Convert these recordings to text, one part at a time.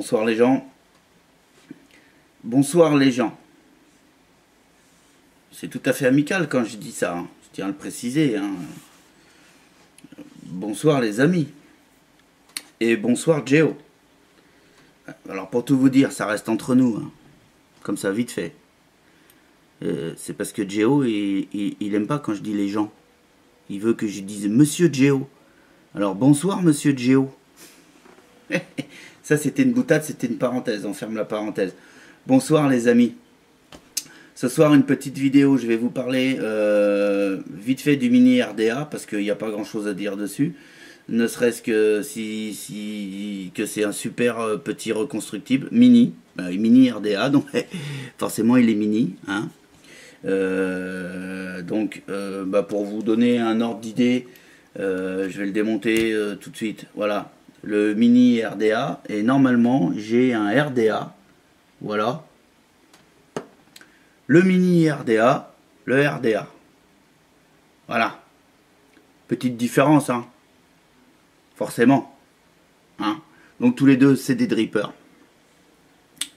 Bonsoir les gens. Bonsoir les gens. C'est tout à fait amical quand je dis ça, hein. Je tiens à le préciser, hein. Bonsoir les amis. Et bonsoir Géo. Alors pour tout vous dire, ça reste entre nous, hein. Comme ça vite fait. C'est parce que Géo, il aime pas quand je dis les gens. Il veut que je dise Monsieur Géo. Alors bonsoir Monsieur Géo. Ça c'était une boutade, c'était une parenthèse, on ferme la parenthèse. Bonsoir les amis. Ce soir une petite vidéo, je vais vous parler vite fait du mini RDA parce qu'il n'y a pas grand chose à dire dessus. Ne serait-ce que que c'est un super petit reconstructible, mini, mini RDA, donc forcément il est mini, hein. Pour vous donner un ordre d'idée, je vais le démonter tout de suite. Voilà, le mini RDA, et normalement j'ai un RDA, voilà, le mini RDA, le RDA, voilà, petite différence, hein, forcément, hein. Donc tous les deux c'est des drippers,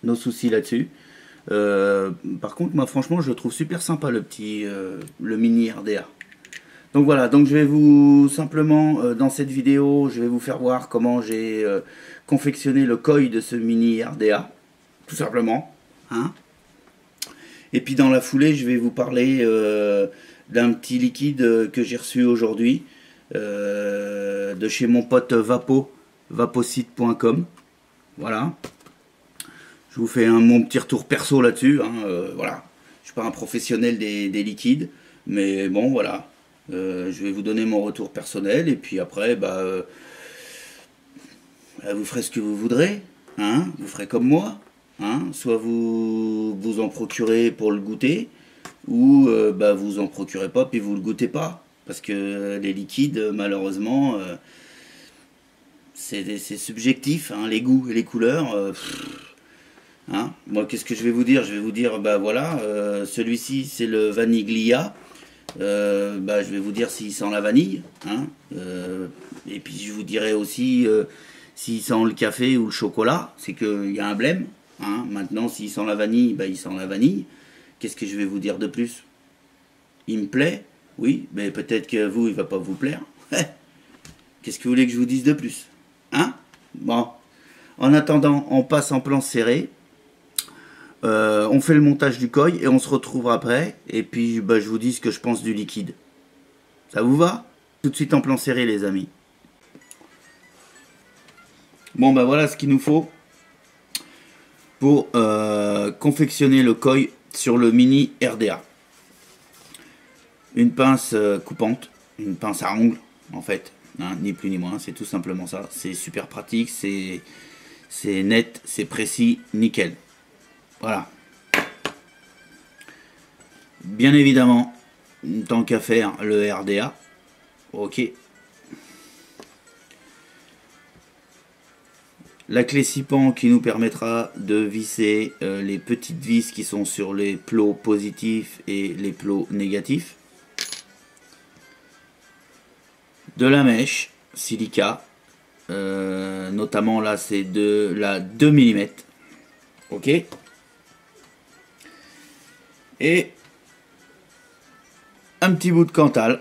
nos soucis là-dessus. Par contre moi franchement je le trouve super sympa le petit le mini RDA. Donc voilà, donc je vais vous simplement dans cette vidéo je vais vous faire voir comment j'ai confectionné le coil de ce mini RDA, tout simplement, hein. Et puis dans la foulée je vais vous parler d'un petit liquide que j'ai reçu aujourd'hui de chez mon pote vapocite.com. Voilà. Je vous fais mon petit retour perso là-dessus, hein, voilà. Je ne suis pas un professionnel des liquides, mais bon, voilà. Je vais vous donner mon retour personnel, et puis après, vous ferez ce que vous voudrez, hein. Vous ferez comme moi, hein. Soit vous en procurez pour le goûter, ou vous en procurez pas, puis vous le goûtez pas. Parce que les liquides, malheureusement, c'est subjectif, hein, les goûts et les couleurs. Hein, moi, qu'est-ce que je vais vous dire? Je vais vous dire, voilà, celui-ci c'est le Vaniglia. Je vais vous dire s'il sent la vanille, hein, et puis je vous dirai aussi s'il sent le café ou le chocolat, c'est qu'il y a un blême, hein. Maintenant, s'il sent la vanille, il sent la vanille. Qu'est-ce que je vais vous dire de plus? Il me plaît, oui, mais peut-être que vous, il va pas vous plaire. Qu'est-ce que vous voulez que je vous dise de plus, hein? Bon, en attendant, on passe en plan serré. On fait le montage du coil et on se retrouve après. Et puis je vous dis ce que je pense du liquide. Ça vous va? Tout de suite en plan serré les amis. Bon voilà ce qu'il nous faut pour confectionner le coil sur le mini RDA. Une pince coupante, une pince à ongles en fait, hein, ni plus ni moins, c'est tout simplement ça. C'est super pratique, c'est net, c'est précis, nickel. Voilà. Bien évidemment, tant qu'à faire le RDA, ok. La clé scipan qui nous permettra de visser les petites vis qui sont sur les plots positifs et les plots négatifs. De la mèche silica, notamment là c'est de la 2 mm, ok. Et un petit bout de Cantal,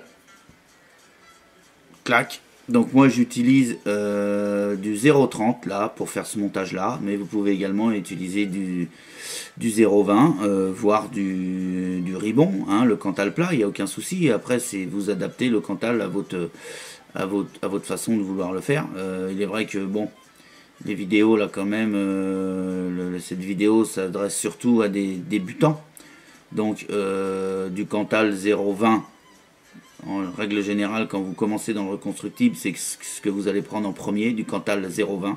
clac. Donc moi j'utilise du 0,30 là pour faire ce montage là, mais vous pouvez également utiliser du 0,20 voire du Ribon, hein, le Cantal plat, il n'y a aucun souci. Après c'est vous adaptez le Cantal à votre façon de vouloir le faire. Il est vrai que bon, les vidéos là quand même, cette vidéo s'adresse surtout à des débutants. Donc du Cantal 0,20 en règle générale quand vous commencez dans le reconstructible, c'est ce que vous allez prendre en premier, du Cantal 0,20.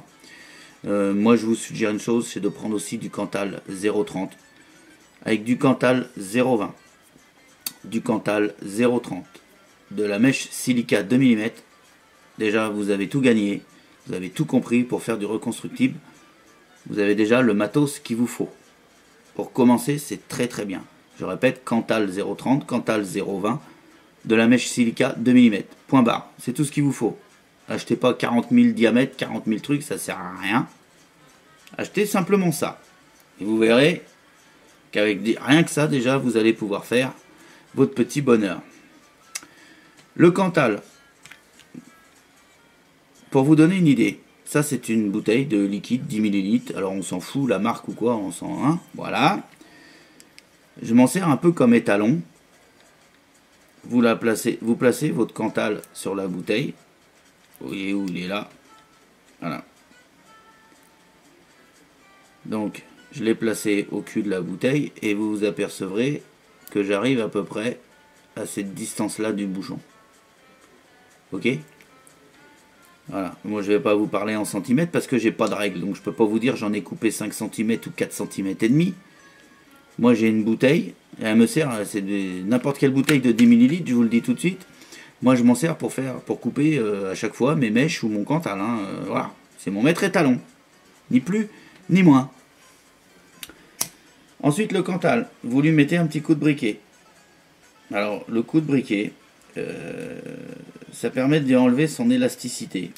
Moi je vous suggère une chose, c'est de prendre aussi du Cantal 0,30 avec du Cantal 0,20, du Cantal 0,30, de la mèche silica 2 mm. Déjà vous avez tout gagné, vous avez tout compris. Pour faire du reconstructible, vous avez déjà le matos qu'il vous faut. Pour commencer, c'est très très bien. Je répète, Cantal 0,30, Cantal 0,20, de la mèche silica 2 mm. Point barre. C'est tout ce qu'il vous faut. Achetez pas 40 000 diamètres, 40 000 trucs, ça sert à rien. Achetez simplement ça. Et vous verrez qu'avec rien que ça, déjà, vous allez pouvoir faire votre petit bonheur. Le Cantal, pour vous donner une idée, ça c'est une bouteille de liquide 10 ml. Alors on s'en fout, la marque ou quoi, on s'en... Hein, voilà. Je m'en sers un peu comme étalon. Vous placez votre Cantal sur la bouteille. Vous voyez où il est là. Voilà. Donc, je l'ai placé au cul de la bouteille et vous vous apercevrez que j'arrive à peu près à cette distance-là du bouchon. Ok? Voilà. Moi, je ne vais pas vous parler en centimètres parce que j'ai pas de règle. Donc, je peux pas vous dire j'en ai coupé 5 cm ou 4 cm et demi. Moi, j'ai une bouteille. Et elle me sert, c'est n'importe quelle bouteille de 10 ml, je vous le dis tout de suite. Moi, je m'en sers pour couper à chaque fois mes mèches ou mon Cantal. Hein, voilà. C'est mon maître étalon. Ni plus, ni moins. Ensuite, le Cantal. Vous lui mettez un petit coup de briquet. Alors, le coup de briquet, ça permet d'enlever son élasticité.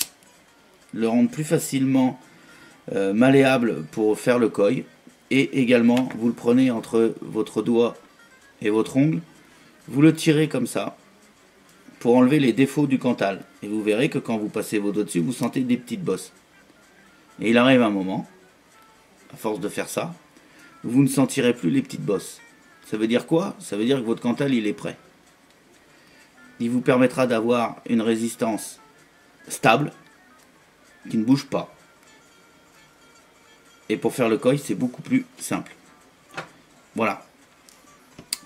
Le rendre plus facilement malléable pour faire le coil. Et également, vous le prenez entre votre doigt et votre ongle. Vous le tirez comme ça pour enlever les défauts du Cantal. Et vous verrez que quand vous passez vos doigts dessus, vous sentez des petites bosses. Et il arrive un moment, à force de faire ça, vous ne sentirez plus les petites bosses. Ça veut dire quoi? Ça veut dire que votre Cantal, il est prêt. Il vous permettra d'avoir une résistance stable, qui ne bouge pas. Et pour faire le coil, c'est beaucoup plus simple. Voilà.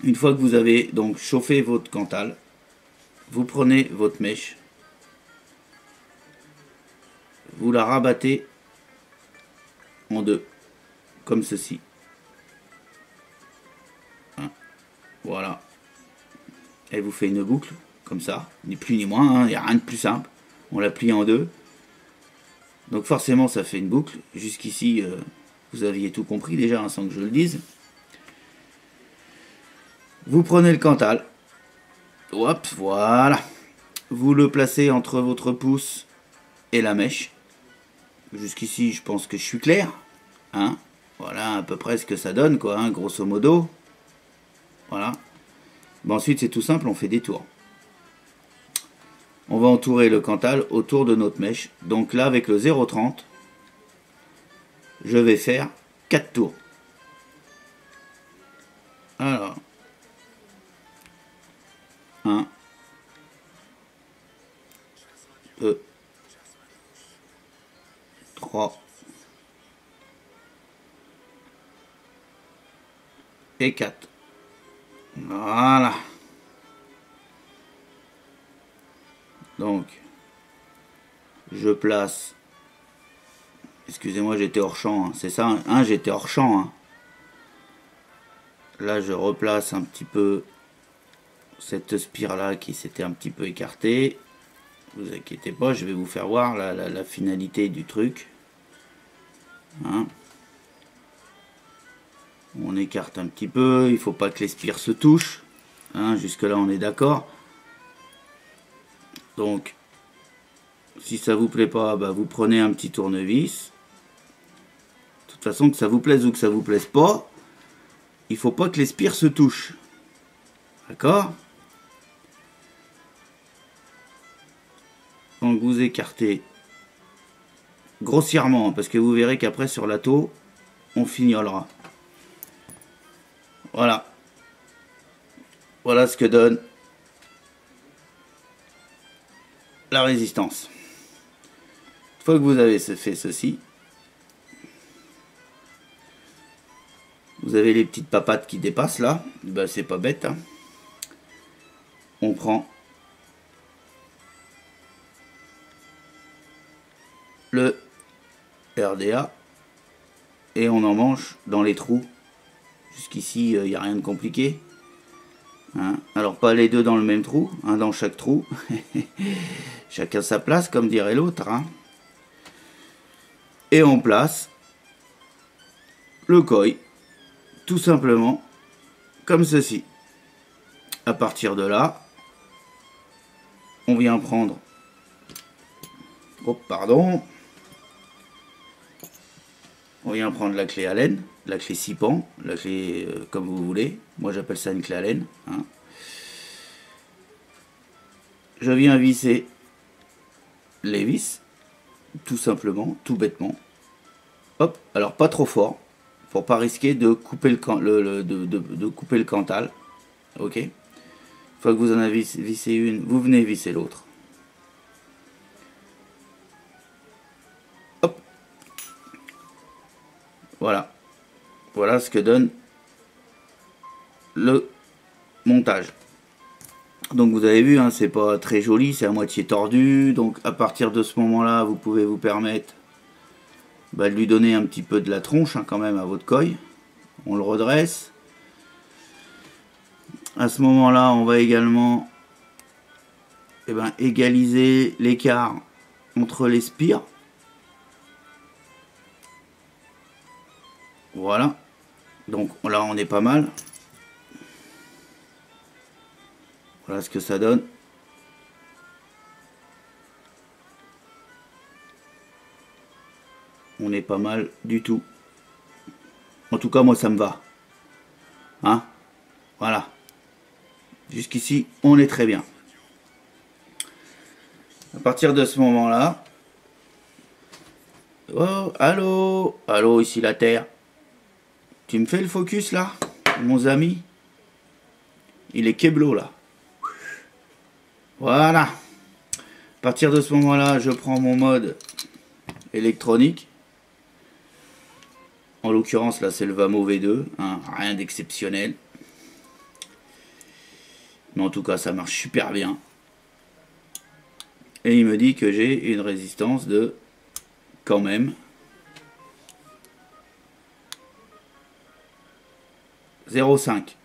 Une fois que vous avez donc chauffé votre Cantal, vous prenez votre mèche, vous la rabattez en deux, comme ceci. Voilà. Elle vous fait une boucle, comme ça, ni plus ni moins, il n'y a rien de plus simple. On la plie en deux. Donc forcément ça fait une boucle. Jusqu'ici, vous aviez tout compris déjà, hein, sans que je le dise. Vous prenez le Cantal. Hop, voilà. Vous le placez entre votre pouce et la mèche. Jusqu'ici, je pense que je suis clair. Hein, voilà à peu près ce que ça donne, quoi, hein, grosso modo. Voilà. Bon, ensuite, c'est tout simple, on fait des tours. On va entourer le Cantal autour de notre mèche. Donc là, avec le 0,30, je vais faire 4 tours. Alors, 1, 2, 3 et 4. Voilà. Donc, je place. Excusez-moi, j'étais hors champ. Hein. C'est ça, hein, j'étais hors champ. Hein. Là, je replace un petit peu cette spire-là qui s'était un petit peu écartée. Vous inquiétez pas, je vais vous faire voir la finalité du truc. Hein. On écarte un petit peu, il faut pas que les spires se touchent. Hein, jusque là on est d'accord. Donc, si ça vous plaît pas, bah, vous prenez un petit tournevis. De toute façon, que ça vous plaise ou que ça vous plaise pas, il faut pas que les spires se touchent. D'accord? Donc vous écartez grossièrement, parce que vous verrez qu'après sur la taux, on fignolera. Voilà. Voilà ce que donne la résistance. Une fois que vous avez fait ceci, vous avez les petites papates qui dépassent là. Ben, c'est pas bête. Hein. On prend le RDA et on en mange dans les trous. Jusqu'ici, il n'y a rien de compliqué. Hein. Alors pas les deux dans le même trou, un dans chaque trou. Chacun sa place, comme dirait l'autre. Hein. Et on place le coil, tout simplement, comme ceci. À partir de là, on vient prendre... Oh, pardon. On vient prendre la clé Allen, la clé 6 pans, la clé comme vous voulez. Moi j'appelle ça une clé Allen. Hein. Je viens visser les vis, tout simplement, tout bêtement. Hop, alors pas trop fort, pour pas risquer de couper de couper le cantal. Ok. Une fois que vous en avez vissé une, vous venez visser l'autre. Hop. Voilà. Voilà ce que donne le montage. Donc vous avez vu, hein, c'est pas très joli, c'est à moitié tordu. Donc à partir de ce moment-là, vous pouvez vous permettre de lui donner un petit peu de la tronche, hein, quand même, à votre coille. On le redresse. À ce moment-là, on va également égaliser l'écart entre les spires. Voilà. Donc là, on est pas mal. Voilà ce que ça donne. On est pas mal du tout. En tout cas, moi, ça me va. Hein? Voilà. Jusqu'ici, on est très bien. À partir de ce moment-là... Oh, allô? Allô, ici la Terre. Tu me fais le focus, là, mon ami? Il est keblo, là. Voilà. À partir de ce moment-là, je prends mon mode électronique. En l'occurrence, là, c'est le Vamo V2. Hein, rien d'exceptionnel. Mais en tout cas, ça marche super bien. Et il me dit que j'ai une résistance de, quand même, 0,5.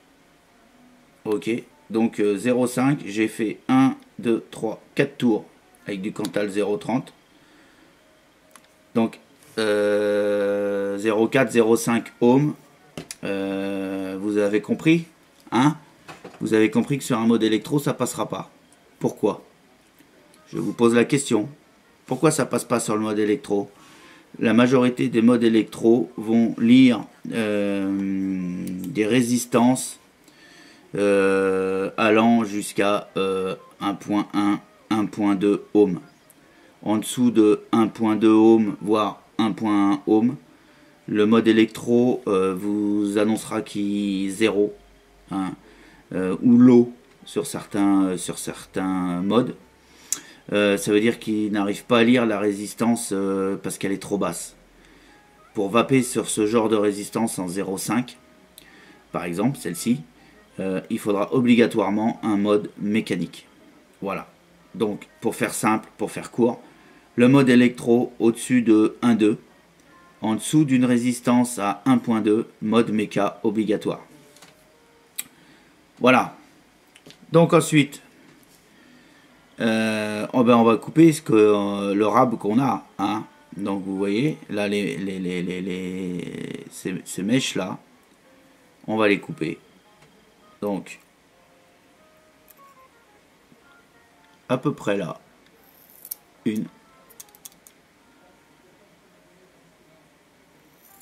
Ok. Donc 0,5, j'ai fait 1, 2, 3, 4 tours avec du Cantal 0,30. Donc 0,4, 0,5 ohms. Vous avez compris, hein? Vous avez compris que sur un mode électro, ça passera pas. Pourquoi? Je vous pose la question. Pourquoi ça passe pas sur le mode électro? La majorité des modes électro vont lire des résistances allant jusqu'à 1.1, 1.2 ohms. En dessous de 1.2 ohms, voire 1.1 ohms, le mode électro vous annoncera qu'il est 0, hein, ou low sur certains modes. Ça veut dire qu'il n'arrive pas à lire la résistance parce qu'elle est trop basse. Pour vaper sur ce genre de résistance en 0,5, par exemple celle-ci, il faudra obligatoirement un mode mécanique. Voilà. Donc pour faire simple, pour faire court, le mode électro au-dessus de 1,2, en dessous d'une résistance à 1.2, mode méca obligatoire. Voilà. Donc ensuite, on va couper le rab qu'on a. Hein. Donc vous voyez, là ces mèches là, on va les couper. Donc à peu près là, une,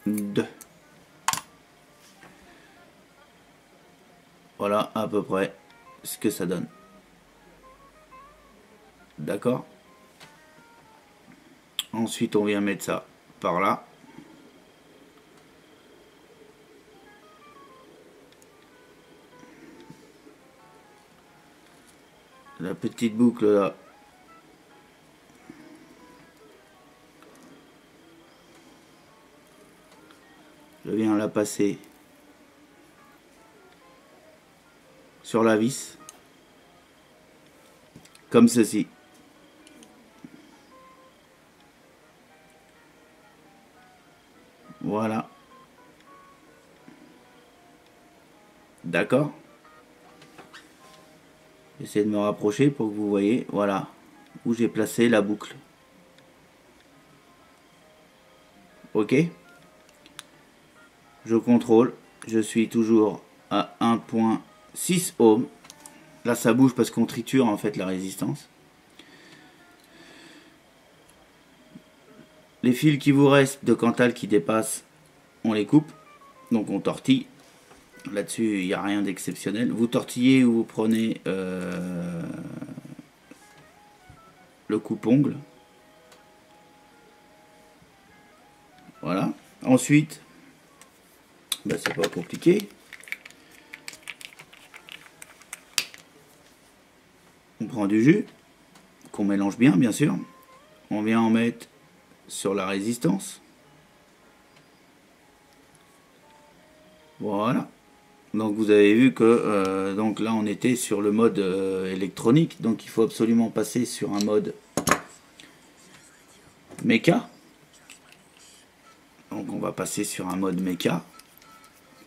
deux. Voilà à peu près ce que ça donne. D'accord? Ensuite, on vient mettre ça par là. La petite boucle là. Je viens la passer sur la vis. Comme ceci. Voilà. D'accord? J'essaie de me rapprocher pour que vous voyez, voilà, où j'ai placé la boucle. Ok? Je contrôle. Je suis toujours à 1.6 ohms. Là, ça bouge parce qu'on triture en fait la résistance. Les fils qui vous restent de Cantal qui dépassent on les coupe. Donc on tortille. Là-dessus, il n'y a rien d'exceptionnel. Vous tortillez ou vous prenez le coupe-ongle. Voilà. Ensuite, ben, c'est pas compliqué. On prend du jus, qu'on mélange bien sûr. On vient en mettre sur la résistance. Voilà. Donc vous avez vu que donc là on était sur le mode électronique. Donc il faut absolument passer sur un mode méca. Donc on va passer sur un mode méca.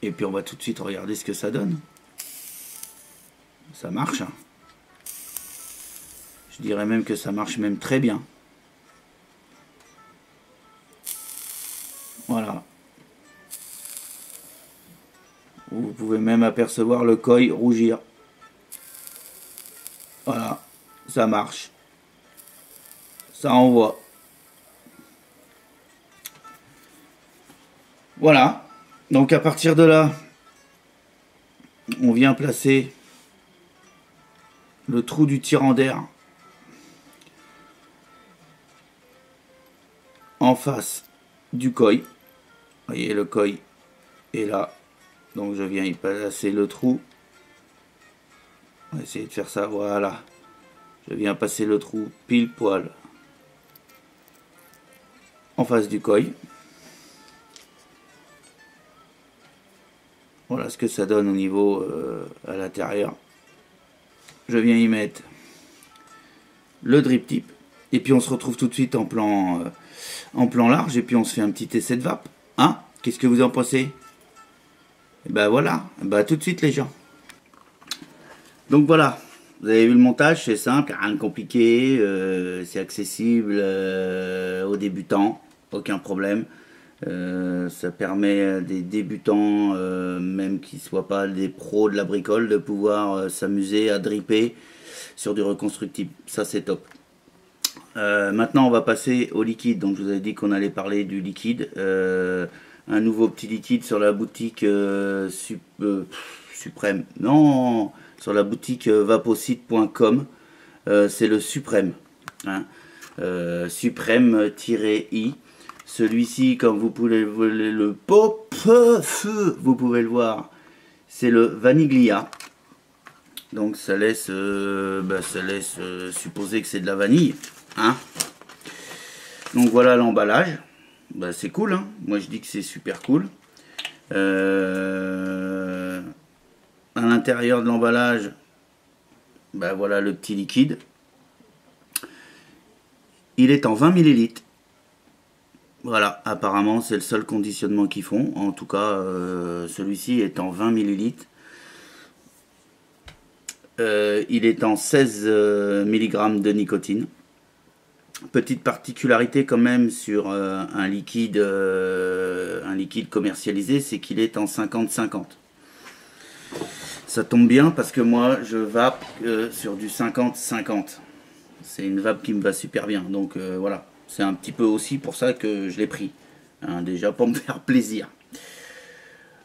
Et puis on va tout de suite regarder ce que ça donne. Ça marche. Je dirais même que ça marche même très bien. Voilà. Vous pouvez même apercevoir le koi rougir. Voilà. Ça marche. Ça envoie. Voilà. Donc à partir de là, on vient placer le trou du tirant d'air en face du koi. Vous voyez, le koi est là. Donc je viens y placer le trou. On va essayer de faire ça. Voilà. Je viens passer le trou pile poil en face du koi. Voilà ce que ça donne au niveau à l'intérieur. Je viens y mettre le drip tip. Et puis on se retrouve tout de suite en plan large. Et puis on se fait un petit essai de vape. Hein? Qu'est-ce que vous en pensez? Et ben voilà. Et ben tout de suite les gens. Donc voilà. Vous avez vu le montage, c'est simple, rien de compliqué. C'est accessible aux débutants. Aucun problème. Ça permet à des débutants, même qui ne soient pas des pros de la bricole, de pouvoir s'amuser à dripper sur du reconstructible. Ça c'est top. Maintenant on va passer au liquide. Donc je vous avais dit qu'on allait parler du liquide. Un nouveau petit liquide sur la boutique Suprême. Non, sur la boutique vapocite.com. C'est le Suprême. Hein. Suprême-i. Celui-ci, comme vous pouvez le vous pouvez le voir, c'est le Vaniglia. Donc ça laisse, supposer que c'est de la vanille. Hein. Donc voilà l'emballage. Bah, c'est cool. Hein. Moi je dis que c'est super cool. À l'intérieur de l'emballage, bah, voilà le petit liquide. Il est en 20 ml. Voilà, apparemment c'est le seul conditionnement qu'ils font. En tout cas, celui-ci est en 20 ml. Il est en 16 mg de nicotine. Petite particularité quand même sur un liquide commercialisé, c'est qu'il est en 50-50. Ça tombe bien parce que moi je vape sur du 50-50. C'est une vape qui me va super bien. Donc voilà. C'est un petit peu aussi pour ça que je l'ai pris. Hein, déjà pour me faire plaisir.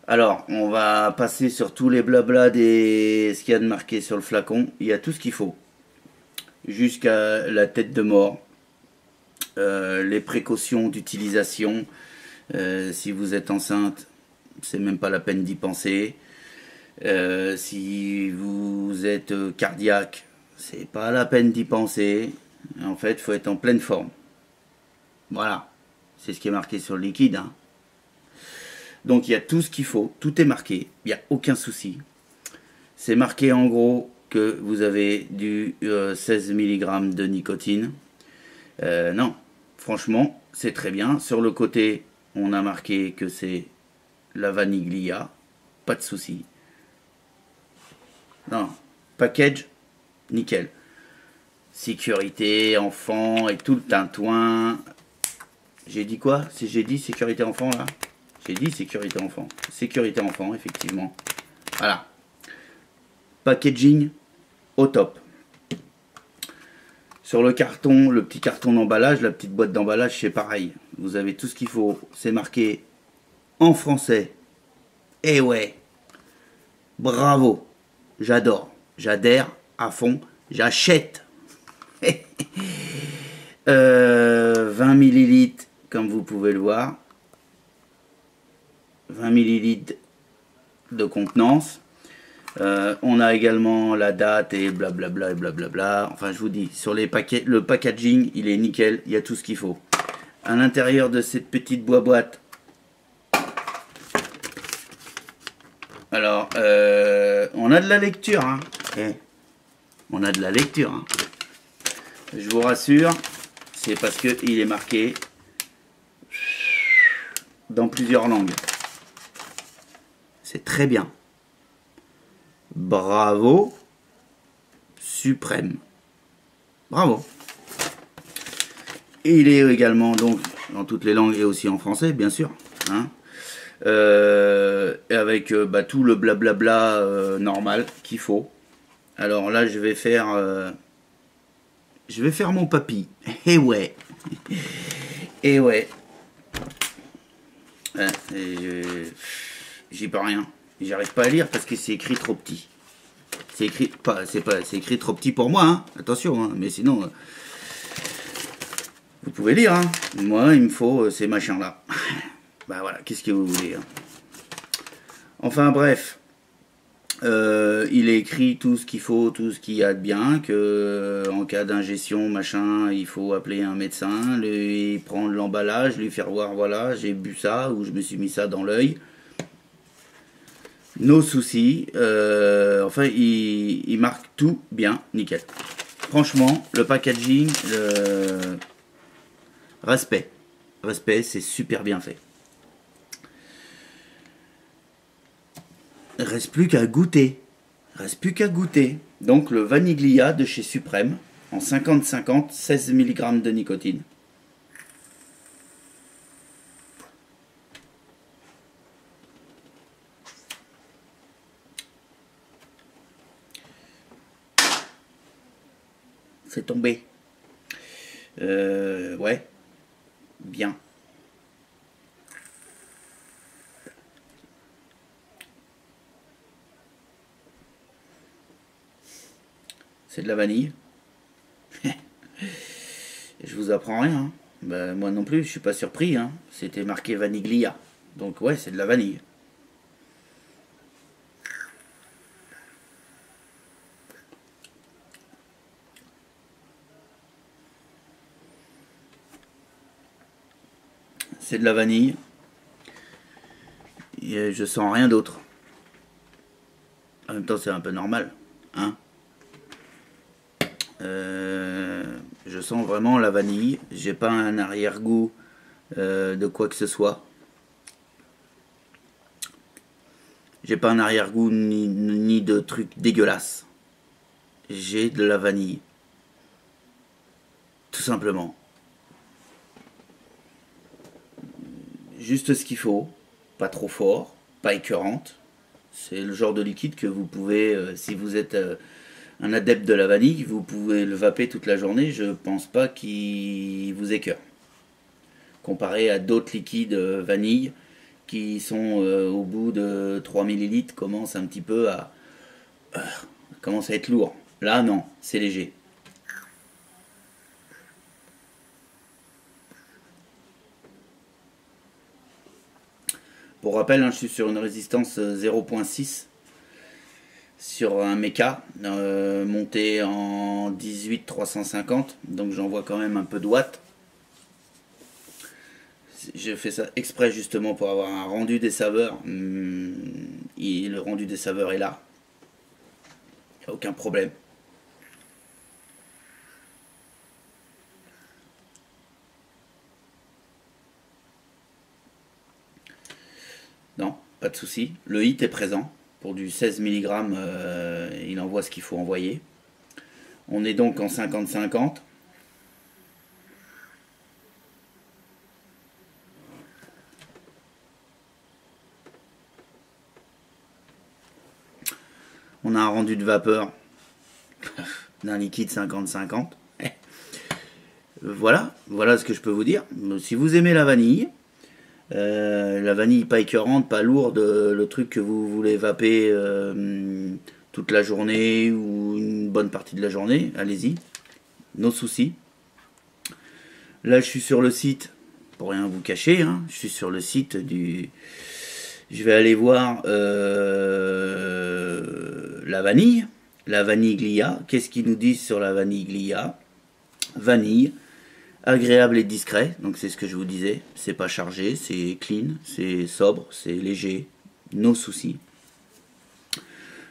Alors, on va passer sur tous les blabla ce qu'il y a de marqué sur le flacon. Il y a tout ce qu'il faut. Jusqu'à la tête de mort. Les précautions d'utilisation. Si vous êtes enceinte, c'est même pas la peine d'y penser. Si vous êtes cardiaque, c'est pas la peine d'y penser. En fait, il faut être en pleine forme. Voilà, c'est ce qui est marqué sur le liquide. Hein. Donc il y a tout ce qu'il faut, tout est marqué, il n'y a aucun souci. C'est marqué en gros que vous avez du 16 mg de nicotine. Non, franchement, c'est très bien. Sur le côté, on a marqué que c'est la Vaniglia, pas de souci. Non, package, nickel. Sécurité, enfant et tout le tintouin. J'ai dit quoi? J'ai dit sécurité enfant là? J'ai dit sécurité enfant. Sécurité enfant, effectivement. Voilà. Packaging au top. Sur le carton, le petit carton d'emballage, la petite boîte d'emballage, c'est pareil. Vous avez tout ce qu'il faut. C'est marqué en français. Eh ouais, bravo, j'adore, j'adhère à fond, j'achète. 20 millilitres, comme vous pouvez le voir. 20 millilitres de contenance. On a également la date et blablabla et blablabla. Enfin, je vous dis, sur les paquets, le packaging, il est nickel. Il y a tout ce qu'il faut. À l'intérieur de cette petite boîte, alors, on a de la lecture. Hein. On a de la lecture. Hein. Je vous rassure, c'est parce qu'il est marqué dans plusieurs langues. C'est très bien. Bravo, suprême. Bravo. Et il est également donc dans toutes les langues et aussi en français, bien sûr. Hein. Avec tout le blablabla normal qu'il faut. Alors là, je vais faire mon papy. Eh ouais. Eh ouais. J'y peux rien. J'arrive pas à lire parce que c'est écrit trop petit. C'est écrit trop petit pour moi, hein. Attention, hein. Mais sinon, vous pouvez lire, hein. Moi, il me faut ces machins-là. Bah voilà, qu'est-ce que vous voulez, hein. Enfin bref, il est écrit tout ce qu'il faut, tout ce qu'il y a de bien, que en cas d'ingestion, machin, il faut appeler un médecin, lui prendre l'emballage, lui faire voir, voilà, j'ai bu ça ou je me suis mis ça dans l'œil. Nos soucis, enfin il marque tout bien, nickel. Franchement, le packaging, respect, c'est super bien fait. Reste plus qu'à goûter. Donc le Vaniglia de chez Suprême, en 50-50, 16 mg de nicotine. C'est tombé. Ouais. Bien. C'est de la vanille. Je vous apprends rien. Hein. Ben, moi non plus, je suis pas surpris. Hein. C'était marqué Vaniglia. Donc ouais, c'est de la vanille. C'est de la vanille. Et je sens rien d'autre. En même temps, c'est un peu normal. Hein. Je sens vraiment la vanille. J'ai pas un arrière-goût de quoi que ce soit. J'ai pas un arrière-goût ni de trucs dégueulasses. J'ai de la vanille. Tout simplement. Juste ce qu'il faut. Pas trop fort. Pas écœurante. C'est le genre de liquide que vous pouvez, si vous êtes un adepte de la vanille, vous pouvez le vaper toute la journée. Je pense pas qu'il vous écœure. Comparé à d'autres liquides vanille qui sont au bout de 3 ml commencent un petit peu à commence à être lourd. Là non, c'est léger. Pour rappel, hein, je suis sur une résistance 0.6 sur un méca monté en 18-350, donc j'en vois quand même un peu de watts. J'ai fait ça exprès justement pour avoir un rendu des saveurs. Et le rendu des saveurs est là. Il n'y a aucun problème. Non, pas de souci. Le hit est présent. Pour du 16 mg, il envoie ce qu'il faut envoyer. On est donc en 50-50. On a un rendu de vapeur d'un liquide 50-50. Voilà ce que je peux vous dire. Si vous aimez la vanille, La vanille pas écœurante, pas lourde, le truc que vous voulez vaper toute la journée ou une bonne partie de la journée, allez-y, no soucis. Là, je suis sur le site, pour rien vous cacher, hein, je suis sur le site du... Je vais aller voir la vanille glia. Qu'est-ce qu'ils nous disent sur la vanille glia? Vanille, agréable et discret, donc c'est ce que je vous disais. C'est pas chargé, c'est clean, c'est sobre, c'est léger, no soucis.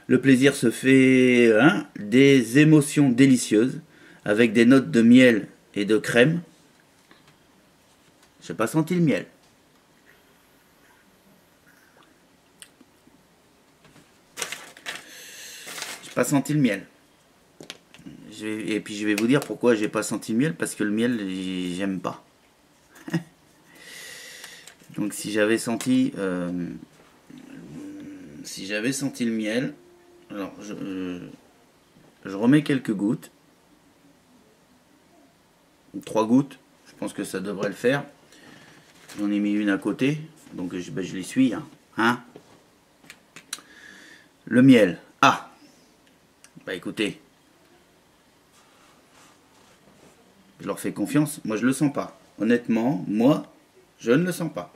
Le plaisir se fait des émotions délicieuses, avec des notes de miel et de crème. J'ai pas senti le miel. J'ai pas senti le miel. Et puis je vais vous dire pourquoi j'ai pas senti le miel, parce que le miel, j'aime pas. Donc si j'avais senti le miel, alors je remets quelques gouttes. 3 gouttes, je pense que ça devrait le faire. J'en ai mis une à côté, donc je l'essuie. Hein. Le miel. Ah, bah écoutez, je leur fais confiance. Moi, je le sens pas. Honnêtement, moi, je ne le sens pas.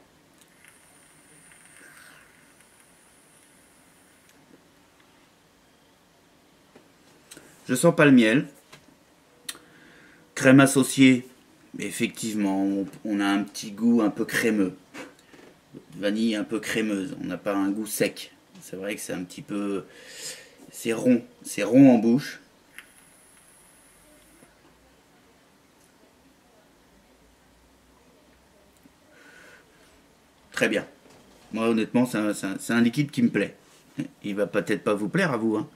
Je sens pas le miel. Crème associée, effectivement, on a un petit goût un peu crémeux. Vanille un peu crémeuse. On n'a pas un goût sec. C'est vrai que c'est un petit peu... C'est rond en bouche. Très bien. Moi, honnêtement, c'est un liquide qui me plaît. Il va peut-être pas vous plaire à vous, hein.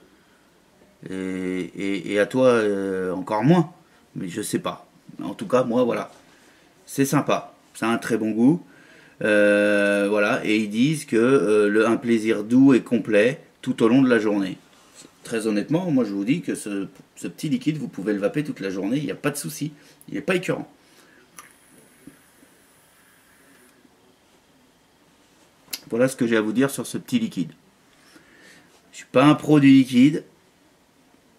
Et à toi, encore moins. Mais je sais pas. En tout cas, moi, voilà. C'est sympa. Ça a un très bon goût. Voilà. Et ils disent que un plaisir doux et complet tout au long de la journée. Très honnêtement, moi, je vous dis que ce petit liquide, vous pouvez le vaper toute la journée. Il n'y a pas de souci. Il n'est pas écœurant. Voilà ce que j'ai à vous dire sur ce petit liquide. Je suis pas un pro du liquide.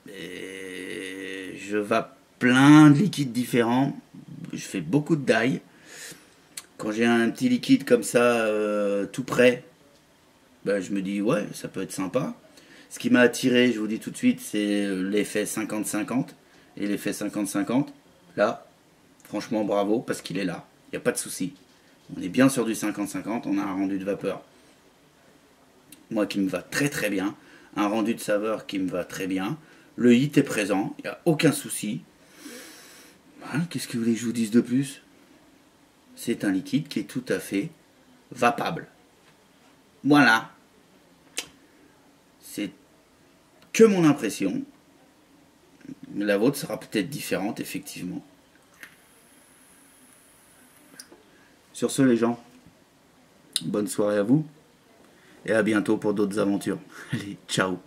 Et je vape plein de liquides différents. Je fais beaucoup de d'ail. Quand j'ai un petit liquide comme ça, tout prêt, ben, je me dis ouais, ça peut être sympa. Ce qui m'a attiré, je vous dis tout de suite, c'est l'effet 50-50. Et l'effet 50-50, là, franchement bravo, parce qu'il est là. Il n'y a pas de souci. On est bien sur du 50-50, on a un rendu de vapeur. Moi qui me va très très bien. Un rendu de saveur qui me va très bien. Le hit est présent, il n'y a aucun souci. Voilà, qu'est-ce que vous voulez que je vous dise de plus? C'est un liquide qui est tout à fait vapable. Voilà. C'est que mon impression. La vôtre sera peut-être différente, effectivement. Sur ce, les gens, bonne soirée à vous. Et à bientôt pour d'autres aventures. Allez, ciao.